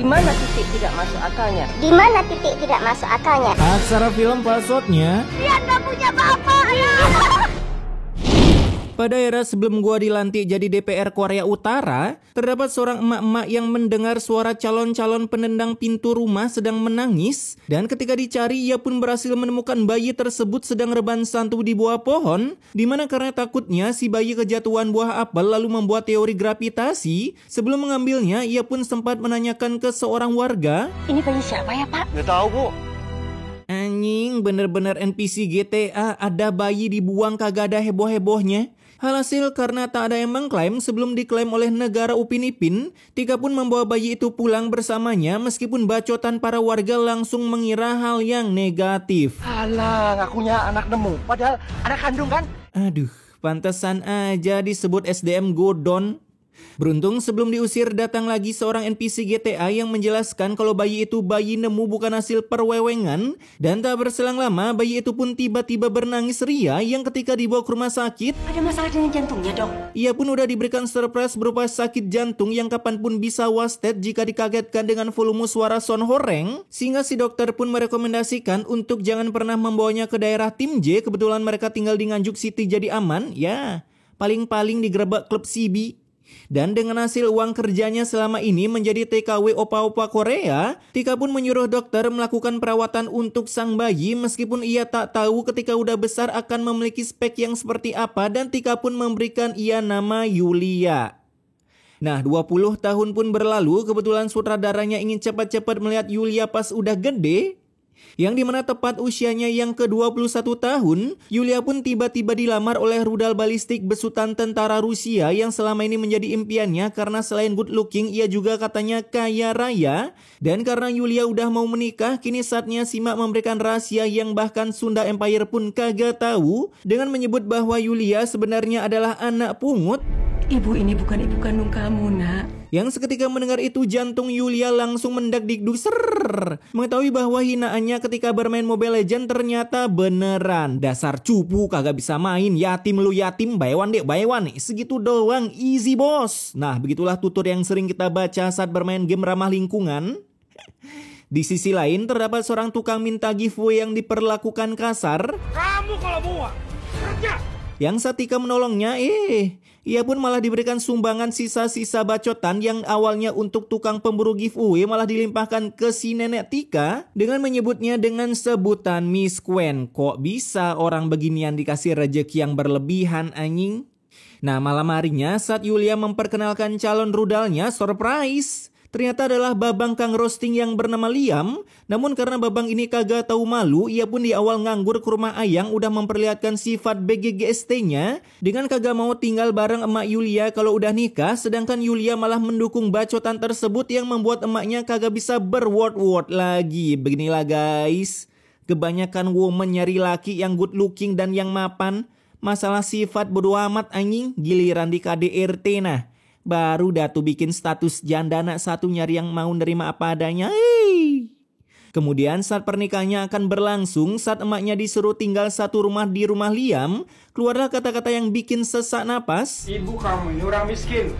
Di mana titik tidak masuk akalnya? Di mana titik tidak masuk akalnya? Aksara film passwordnya. Dia nggak punya bapak ya. Pada era sebelum gua dilantik jadi DPR Korea Utara, terdapat seorang emak-emak yang mendengar suara calon-calon penendang pintu rumah sedang menangis, dan ketika dicari ia pun berhasil menemukan bayi tersebut sedang rebahan santu di bawah pohon, dimana karena takutnya si bayi kejatuhan buah apel lalu membuat teori gravitasi. Sebelum mengambilnya, ia pun sempat menanyakan ke seorang warga, Ini bayi siapa ya, Pak? Nggak tahu, Bu. anjing bener-bener NPC GTA, ada bayi dibuang kagak ada heboh-hebohnya. Alhasil karena tak ada yang mengklaim sebelum diklaim oleh negara Upin Ipin, Tika pun membawa bayi itu pulang bersamanya meskipun bacotan para warga langsung mengira hal yang negatif. Alah, ngakunya anak nemu. Padahal anak kandung kan? Aduh, pantesan aja disebut SDM Godon. Beruntung sebelum diusir datang lagi seorang NPC GTA yang menjelaskan kalau bayi itu bayi nemu bukan hasil perwewengan, dan tak berselang lama bayi itu pun tiba-tiba bernangis ria yang ketika dibawa ke rumah sakit, Ada masalah dengan jantungnya, Dok. ia pun udah diberikan surprise berupa sakit jantung yang kapanpun bisa wasted jika dikagetkan dengan volume suara Son Horeng, sehingga si dokter pun merekomendasikan untuk jangan pernah membawanya ke daerah Tim J. Kebetulan mereka tinggal di Nganjuk City jadi aman, ya paling-paling digerebek klub CB. Dan dengan hasil uang kerjanya selama ini menjadi TKW opa-opa Korea, Tika pun menyuruh dokter melakukan perawatan untuk sang bayi meskipun ia tak tahu ketika udah besar akan memiliki spek yang seperti apa, dan Tika pun memberikan ia nama Yulia. Nah, 20 tahun pun berlalu, kebetulan sutradaranya ingin cepat-cepat melihat Yulia pas udah gede, yang dimana tepat usianya yang ke-21 tahun, Yulia pun tiba-tiba dilamar oleh rudal balistik besutan tentara Rusia yang selama ini menjadi impiannya karena selain good looking, ia juga katanya kaya raya. Dan karena Yulia udah mau menikah, kini saatnya simak memberikan rahasia yang bahkan Sunda Empire pun kagak tahu, dengan menyebut bahwa Yulia sebenarnya adalah anak pungut. Ibu ini bukan ibu kandung kamu, Nak. Yang seketika mendengar itu jantung Yulia langsung mendak-dikduk ser. Mengetahui bahwa hinaannya ketika bermain Mobile Legends ternyata beneran. Dasar cupu kagak bisa main, yatim lu yatim, bayawan dek bayawan. Segitu doang, easy bos. Nah, begitulah tutur yang sering kita baca saat bermain game ramah lingkungan. Di sisi lain terdapat seorang tukang minta giveaway yang diperlakukan kasar. Kamu kalau muak, kerja. Yang saat Tika menolongnya, ia pun malah diberikan sumbangan sisa-sisa bacotan yang awalnya untuk tukang pemburu giveaway malah dilimpahkan ke si nenek Tika dengan menyebutnya dengan sebutan Miss Quen. Kok bisa orang beginian dikasih rejeki yang berlebihan anjing? Nah, malam harinya saat Yulia memperkenalkan calon rudalnya, surprise! Ternyata adalah babang kang roasting yang bernama Liam. Namun karena babang ini kagak tahu malu, ia pun di awal nganggur ke rumah Ayang udah memperlihatkan sifat BGGST-nya dengan kagak mau tinggal bareng emak Yulia kalau udah nikah, sedangkan Yulia malah mendukung bacotan tersebut yang membuat emaknya kagak bisa berword-word lagi. Beginilah guys, kebanyakan woman nyari laki yang good looking dan yang mapan. Masalah sifat bodo amat anjing, giliran di KDRT nah. Baru dah tuh bikin status jandana satu nyari yang mau nerima apa adanya. Kemudian saat pernikahannya akan berlangsung, saat emaknya disuruh tinggal satu rumah di rumah Liam, keluarlah kata-kata yang bikin sesak napas. Ibu kamu ini orang miskin.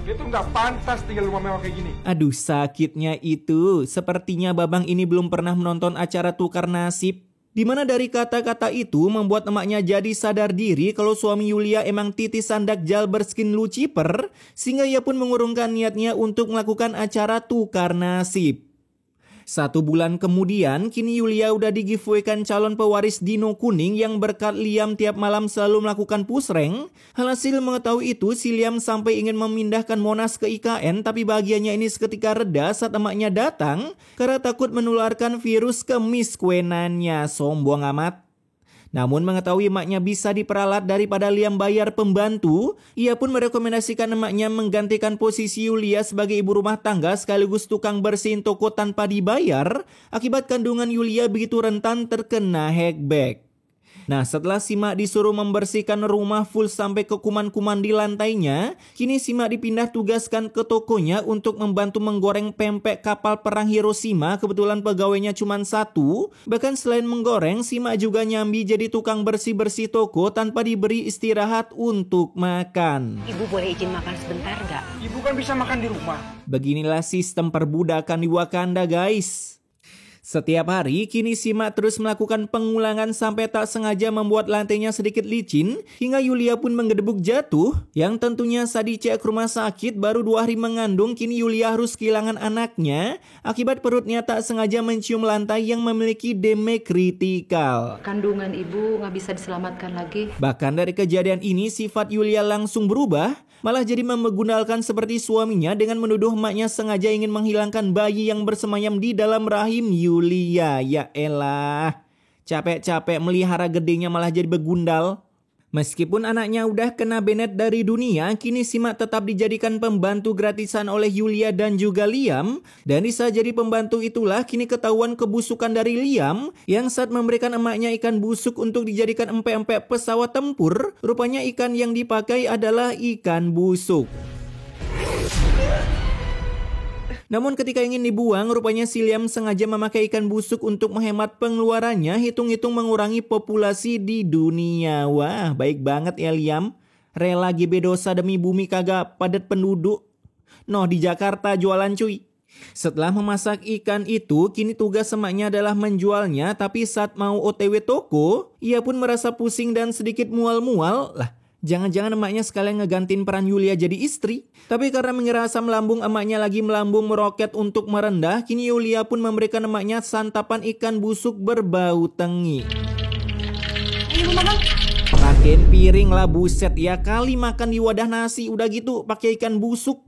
Dia tuh nggak pantas tinggal di rumah mewah kayak gini. Aduh, sakitnya itu. Sepertinya babang ini belum pernah menonton acara Tukar Nasib. Di mana dari kata-kata itu membuat emaknya jadi sadar diri kalau suami Yulia emang titisan dakjal berskin Lucifer, sehingga ia pun mengurungkan niatnya untuk melakukan acara Tukar Nasib. 1 bulan kemudian, kini Yulia udah di-giveaway-kan calon pewaris Dino Kuning yang berkat Liam tiap malam selalu melakukan push rank. Hasil mengetahui itu, si Liam sampai ingin memindahkan Monas ke IKN, tapi bahagianya ini seketika reda saat emaknya datang karena takut menularkan virus ke Miss Quenannya. Sombong amat. Namun mengetahui emaknya bisa diperalat daripada Liam bayar pembantu, ia pun merekomendasikan emaknya menggantikan posisi Yulia sebagai ibu rumah tangga sekaligus tukang bersihin toko tanpa dibayar, akibat kandungan Yulia begitu rentan terkena hackback. Nah, setelah Simak disuruh membersihkan rumah full sampai ke kuman-kuman di lantainya, kini Simak dipindah tugaskan ke tokonya untuk membantu menggoreng pempek kapal perang Hiroshima. Kebetulan pegawainya cuma satu. Bahkan selain menggoreng, Simak juga nyambi jadi tukang bersih-bersih toko tanpa diberi istirahat untuk makan. Ibu boleh izin makan sebentar nggak? Ibu kan bisa makan di rumah. Beginilah sistem perbudakan di Wakanda, guys. Setiap hari, kini Simak terus melakukan pengulangan sampai tak sengaja membuat lantainya sedikit licin, hingga Yulia pun menggedebuk jatuh, yang tentunya saat dicek ke rumah sakit baru 2 hari mengandung, kini Yulia harus kehilangan anaknya, akibat perutnya tak sengaja mencium lantai yang memiliki damage kritikal. Kandungan ibu nggak bisa diselamatkan lagi. Bahkan dari kejadian ini, sifat Yulia langsung berubah, malah jadi memegundalkan seperti suaminya dengan menuduh emaknya sengaja ingin menghilangkan bayi yang bersemayam di dalam rahim Yulia. Ya elah, capek-capek melihara gedenya malah jadi begundal. Meskipun anaknya udah kena benet dari dunia, kini Simak tetap dijadikan pembantu gratisan oleh Yulia dan juga Liam. Dan bisa jadi pembantu itulah kini ketahuan kebusukan dari Liam, yang saat memberikan emaknya ikan busuk untuk dijadikan empek-empek pesawat tempur, rupanya ikan yang dipakai adalah ikan busuk. Namun ketika ingin dibuang, rupanya si Liam sengaja memakai ikan busuk untuk menghemat pengeluarannya, hitung-hitung mengurangi populasi di dunia. Wah, baik banget ya Liam. Rela GB dosa demi bumi kagak padat penduduk. Noh, di Jakarta jualan cuy. Setelah memasak ikan itu, kini tugas emaknya adalah menjualnya, tapi saat mau OTW toko, ia pun merasa pusing dan sedikit mual-mual. Lah, jangan-jangan emaknya sekalian ngegantiin peran Yulia jadi istri. Tapi karena mengira asam lambung emaknya lagi melambung meroket untuk merendah, kini Yulia pun memberikan emaknya santapan ikan busuk berbau tengi. Pakein piring lah, buset ya kali makan di wadah nasi udah gitu pakai ikan busuk.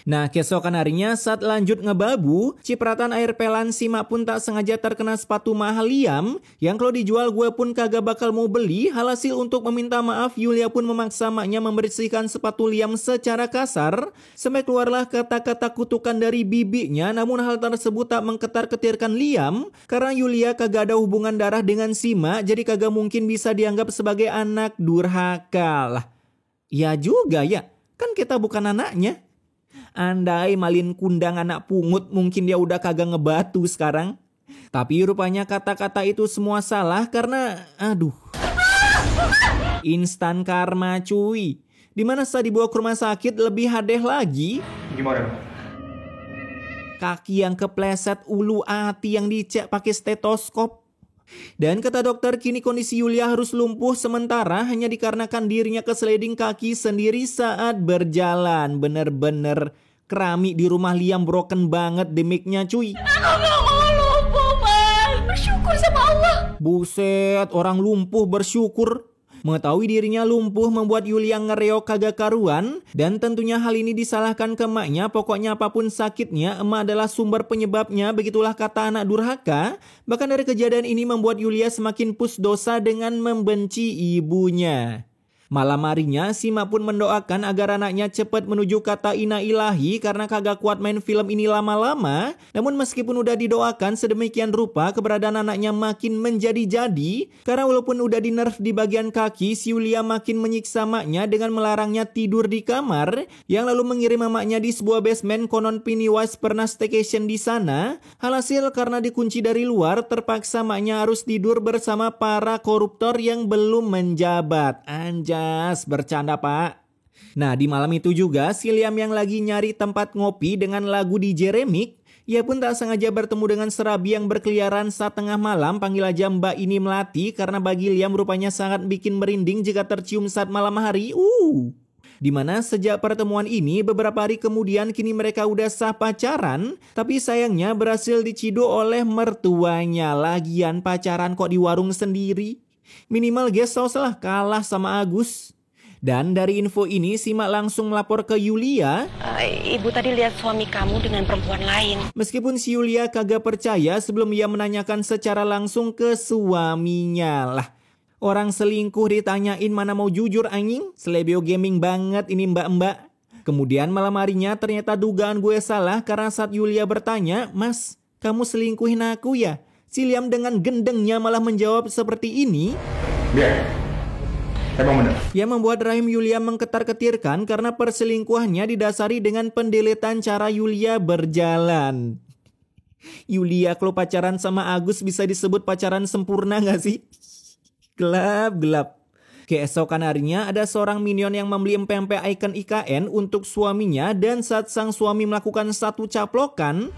Nah, keesokan harinya saat lanjut ngebabu, cipratan air pelan Simak pun tak sengaja terkena sepatu mahal Liam, yang kalau dijual gue pun kagak bakal mau beli. Hasil untuk meminta maaf, Yulia pun memaksa maknya membersihkan sepatu Liam secara kasar, sampai keluarlah kata-kata kutukan dari bibinya. Namun hal tersebut tak mengketar-ketirkan Liam, karena Yulia kagak ada hubungan darah dengan Simak, jadi kagak mungkin bisa dianggap sebagai anak durhaka. Lah, ya juga ya, kan kita bukan anaknya. Andai Malin kundang anak pungut, mungkin dia udah kagak ngebatu sekarang. Tapi rupanya kata-kata itu semua salah karena, aduh, instan karma cuy. Dimana saat dibawa ke rumah sakit lebih hadeh lagi. Gimana? Kaki yang kepleset, ulu hati yang dicek pakai stetoskop. Dan kata dokter, kini kondisi Yulia harus lumpuh sementara hanya dikarenakan dirinya kesliding kaki sendiri saat berjalan. Bener-bener keramik di rumah Liam broken banget demiknya cuy. Aku gak mau lumpuh, Mas. Bersyukur sama Allah. Buset, orang lumpuh bersyukur. Mengetahui dirinya lumpuh membuat Yulia ngereok kagak karuan, dan tentunya hal ini disalahkan ke emaknya. Pokoknya apapun sakitnya, emak adalah sumber penyebabnya, begitulah kata anak durhaka. Bahkan dari kejadian ini membuat Yulia semakin push dosa dengan membenci ibunya. Malam harinya, Simak pun mendoakan agar anaknya cepat menuju kata ina ilahi karena kagak kuat main film ini lama-lama. Namun meskipun udah didoakan sedemikian rupa, keberadaan anaknya makin menjadi-jadi. Karena walaupun udah di-nerf di bagian kaki, si Yulia makin menyiksa maknya dengan melarangnya tidur di kamar, yang lalu mengirim emaknya di sebuah basement. Konon Pennywise pernah staycation di sana. Alhasil karena dikunci dari luar, terpaksa maknya harus tidur bersama para koruptor yang belum menjabat. Anjay, bercanda pak. Nah, di malam itu juga si Liam yang lagi nyari tempat ngopi dengan lagu DJ remix, ia pun tak sengaja bertemu dengan serabi yang berkeliaran saat tengah malam. Panggil aja mbak ini melati, karena bagi Liam rupanya sangat bikin merinding jika tercium saat malam hari. Dimana sejak pertemuan ini beberapa hari kemudian kini mereka udah sah pacaran, tapi sayangnya berhasil diciduk oleh mertuanya. Lagian pacaran kok di warung sendiri. Minimal guest house lah, kalah sama Agus. Dan dari info ini Simak langsung melapor ke Yulia. Ibu tadi lihat suami kamu dengan perempuan lain. Meskipun si Yulia kagak percaya sebelum ia menanyakan secara langsung ke suaminya. Lah, orang selingkuh ditanyain mana mau jujur anjing. Selebio gaming banget ini mbak-mbak. Kemudian malam harinya ternyata dugaan gue salah karena saat Yulia bertanya, "Mas, kamu selingkuhin aku ya?" Si Liam dengan gendengnya malah menjawab seperti ini. Biar. Emang bener. Yang membuat rahim Yulia mengketar-ketirkan karena perselingkuhannya didasari dengan pendeletan cara Yulia berjalan. Yulia kalau pacaran sama Agus bisa disebut pacaran sempurna gak sih? Gelap. Keesokan harinya ada seorang minion yang membeli empempe icon IKN untuk suaminya dan saat sang suami melakukan satu caplokan,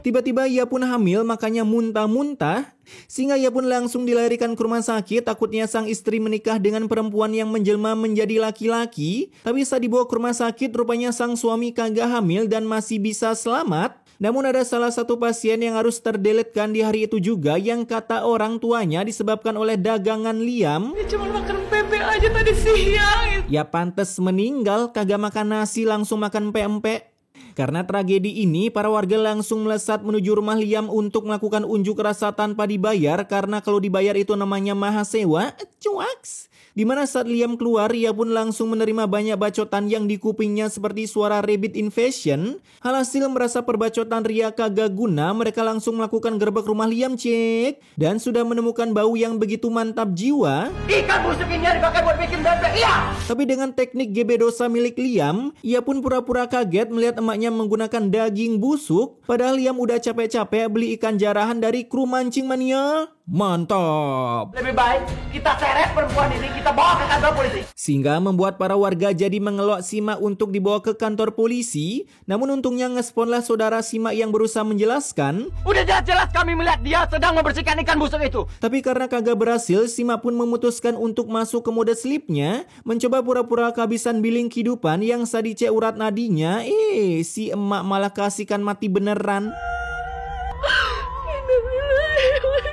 tiba-tiba ia pun hamil, makanya muntah-muntah, sehingga ia pun langsung dilarikan ke rumah sakit. Takutnya sang istri menikah dengan perempuan yang menjelma menjadi laki-laki. Tapi saat dibawa ke rumah sakit, rupanya sang suami kagak hamil dan masih bisa selamat. Namun ada salah satu pasien yang harus terdeletkan di hari itu juga, yang kata orang tuanya disebabkan oleh dagangan Liam. Dia cuma makan pempek aja tadi siang. Ya pantes meninggal, kagak makan nasi langsung makan pempek. Karena tragedi ini, para warga langsung melesat menuju rumah Liam untuk melakukan unjuk rasa tanpa dibayar, karena kalau dibayar itu namanya mahasewa. Cuaks. Dimana saat Liam keluar, ia pun langsung menerima banyak bacotan yang di kupingnya seperti suara rabbit invasion. Alhasil merasa perbacotan ria kagak guna, mereka langsung melakukan gerbek rumah Liam, cek. Dan sudah menemukan bau yang begitu mantap jiwa. Ikan busuk ini dipakai buat bikin bebek, iya! Tapi dengan teknik GB dosa milik Liam, ia pun pura-pura kaget melihat emaknya menggunakan daging busuk. Padahal Liam udah capek-capek beli ikan jarahan dari kru mancing mania. Mantap! Lebih baik kita seret perempuan ini, kita bawa ke kantor polisi. Sehingga membuat para warga jadi mengelok Sima untuk dibawa ke kantor polisi. Namun untungnya ngesponlah saudara Sima yang berusaha menjelaskan. Udah jelas-jelas kami melihat dia sedang membersihkan ikan busuk itu. Tapi karena kagak berhasil, Sima pun memutuskan untuk masuk ke mode sleepnya, mencoba pura-pura kehabisan billing kehidupan yang sadice urat nadinya. Si emak malah kasihkan mati beneran.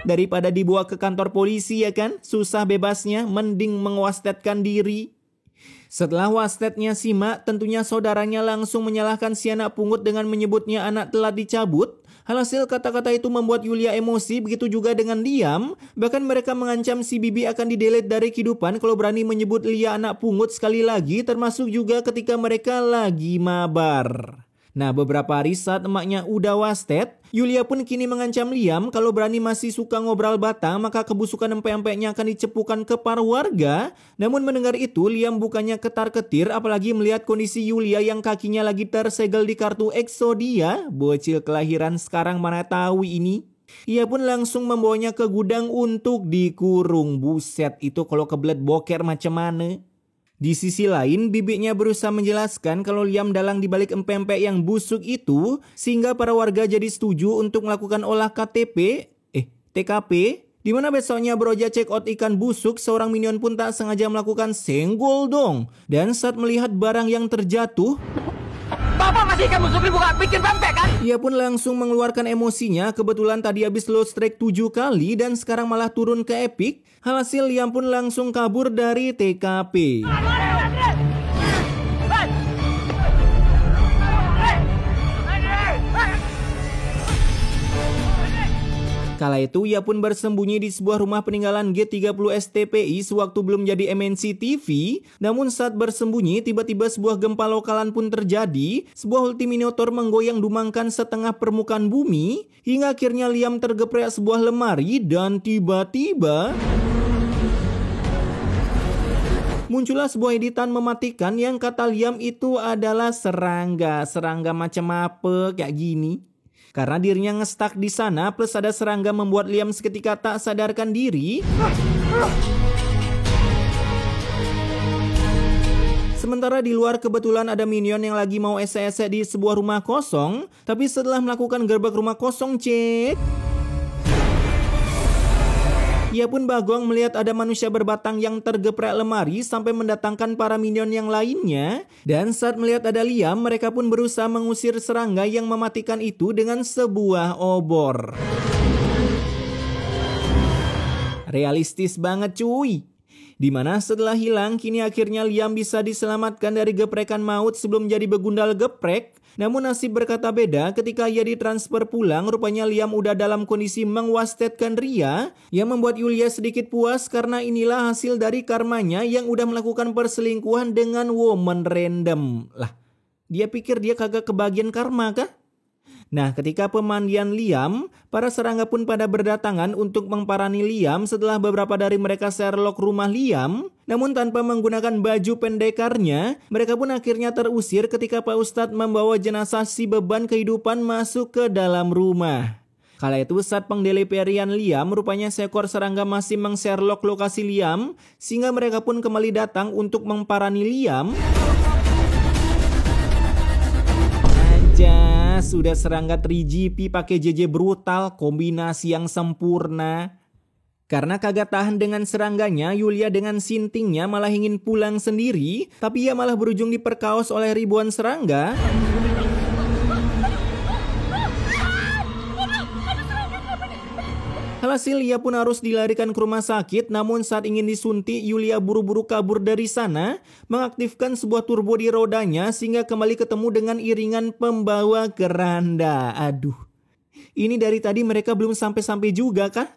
Daripada dibawa ke kantor polisi ya kan, susah bebasnya, mending mengwastetkan diri. Setelah wastetnya Sima, tentunya saudaranya langsung menyalahkan si anak pungut dengan menyebutnya anak telah dicabut. Alhasil kata-kata itu membuat Yulia emosi, begitu juga dengan Liam. Bahkan mereka mengancam si Bibi akan didelete dari kehidupan kalau berani menyebut Lia anak pungut sekali lagi, termasuk juga ketika mereka lagi mabar. Nah, beberapa hari saat emaknya udah wastet, Yulia pun kini mengancam Liam kalau berani masih suka ngobrol batang, maka kebusukan empek-empeknya akan dicepukan ke para warga. Namun mendengar itu, Liam bukannya ketar-ketir, apalagi melihat kondisi Yulia yang kakinya lagi tersegel di kartu Exodia. Bocil kelahiran sekarang mana tahu ini. Ia pun langsung membawanya ke gudang untuk dikurung. Buset, itu kalau kebelet boker macam mana? Di sisi lain, bibinya berusaha menjelaskan kalau Liam dalang dibalik empempe yang busuk itu, sehingga para warga jadi setuju untuk melakukan olah TKP, di mana besoknya beroja check out ikan busuk, seorang minion pun tak sengaja melakukan senggol dong. Dan saat melihat barang yang terjatuh, Bapak masih ikan busuk dibuka bikin pempek kan? ia pun langsung mengeluarkan emosinya. Kebetulan tadi habis low strike 7 kali dan sekarang malah turun ke epic. Alhasil Liam pun langsung kabur dari TKP. Kala itu ia pun bersembunyi di sebuah rumah peninggalan G30 STPI sewaktu belum jadi MNC TV. Namun saat bersembunyi, tiba-tiba sebuah gempa lokalan pun terjadi. Sebuah ultiminotor menggoyang dumangkan setengah permukaan bumi, hingga akhirnya Liam tergeprek sebuah lemari dan tiba-tiba muncullah sebuah editan mematikan yang kata Liam itu adalah serangga. Serangga macam apa kayak gini? Karena dirinya ngestak di sana plus ada serangga membuat Liam seketika tak sadarkan diri. Sementara di luar kebetulan ada minion yang lagi mau ese-ese di sebuah rumah kosong. Tapi setelah melakukan gerbek rumah kosong, cek, ia pun bagong melihat ada manusia berbatang yang tergeprek lemari sampai mendatangkan para minion yang lainnya. Dan saat melihat ada Liam, mereka pun berusaha mengusir serangga yang mematikan itu dengan sebuah obor. Realistis banget cuy. Dimana setelah hilang, kini akhirnya Liam bisa diselamatkan dari geprekan maut sebelum jadi begundal geprek. Namun nasib berkata beda ketika ia ditransfer pulang, rupanya Liam udah dalam kondisi mengwastetkan Ria, yang membuat Yulia sedikit puas karena inilah hasil dari karmanya yang udah melakukan perselingkuhan dengan woman random. Lah, dia pikir dia kagak kebagian karma kah? Nah, ketika pemandian Liam, para serangga pun pada berdatangan untuk memparani Liam setelah beberapa dari mereka Sherlock rumah Liam. Namun tanpa menggunakan baju pendekarnya, mereka pun akhirnya terusir ketika Pak Ustadz membawa jenazah si beban kehidupan masuk ke dalam rumah. Kala itu saat pengdeleperian Liam, rupanya seekor serangga masih meng-Sherlock lokasi Liam, sehingga mereka pun kembali datang untuk memparani Liam. Sudah serangga 3GP pakai JJ brutal, kombinasi yang sempurna. Karena kagak tahan dengan serangganya, Yulia dengan sintingnya malah ingin pulang sendiri, tapi ia malah berujung diperkaos oleh ribuan serangga. Alhasil ia pun harus dilarikan ke rumah sakit, namun saat ingin disuntik, Yulia buru-buru kabur dari sana, mengaktifkan sebuah turbo di rodanya sehingga kembali ketemu dengan iringan pembawa keranda. Aduh, ini dari tadi mereka belum sampai-sampai juga kah?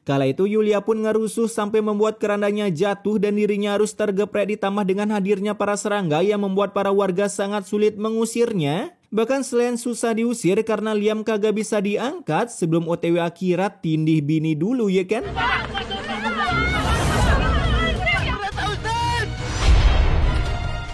Kala itu Yulia pun ngerusuh sampai membuat kerandanya jatuh dan dirinya harus tergeprek, ditambah dengan hadirnya para serangga yang membuat para warga sangat sulit mengusirnya. Bahkan selain susah diusir karena Liam kagak bisa diangkat, sebelum OTW akhirat tindih bini dulu ya kan?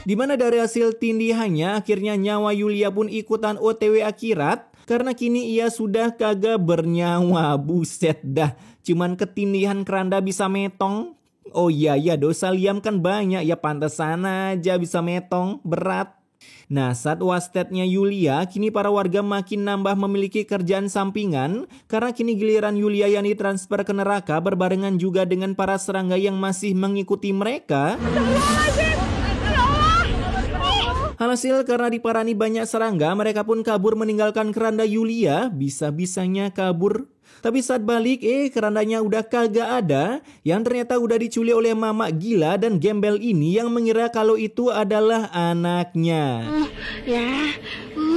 Dimana dari hasil tindihannya akhirnya nyawa Yulia pun ikutan OTW akhirat. Karena kini ia sudah kagak bernyawa. Buset dah, cuman ketindihan keranda bisa metong. Oh iya ya, dosa Liam kan banyak ya, pantesan aja bisa metong, berat. Nah, saat wastetnya Yulia, kini para warga makin nambah memiliki kerjaan sampingan karena kini giliran Yulia yang ditransfer ke neraka berbarengan juga dengan para serangga yang masih mengikuti mereka. Alhasil karena diparani banyak serangga, mereka pun kabur meninggalkan keranda Yulia, bisa-bisanya kabur. Tapi saat balik, kerandanya udah kagak ada, yang ternyata udah diculik oleh mama gila dan gembel ini yang mengira kalau itu adalah anaknya.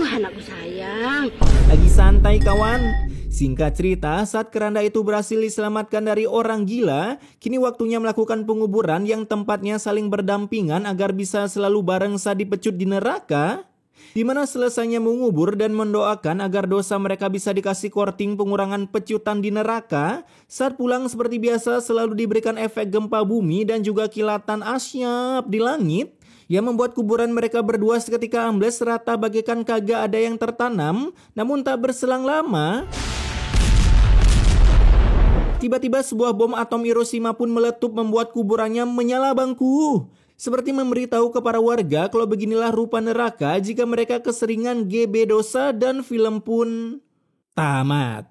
Anakku sayang. Lagi santai kawan. Singkat cerita, saat keranda itu berhasil diselamatkan dari orang gila, kini waktunya melakukan penguburan yang tempatnya saling berdampingan agar bisa selalu bareng saat dipecut di neraka. Dimana selesainya mengubur dan mendoakan agar dosa mereka bisa dikasih korting pengurangan pecutan di neraka, saat pulang seperti biasa selalu diberikan efek gempa bumi dan juga kilatan asyap di langit, yang membuat kuburan mereka berdua seketika ambles rata bagaikan kagak ada yang tertanam. Namun tak berselang lama, tiba-tiba sebuah bom atom Hiroshima pun meletup membuat kuburannya menyala bangku. Seperti memberitahu kepada warga kalau beginilah rupa neraka jika mereka keseringan GB dosa, dan film pun tamat.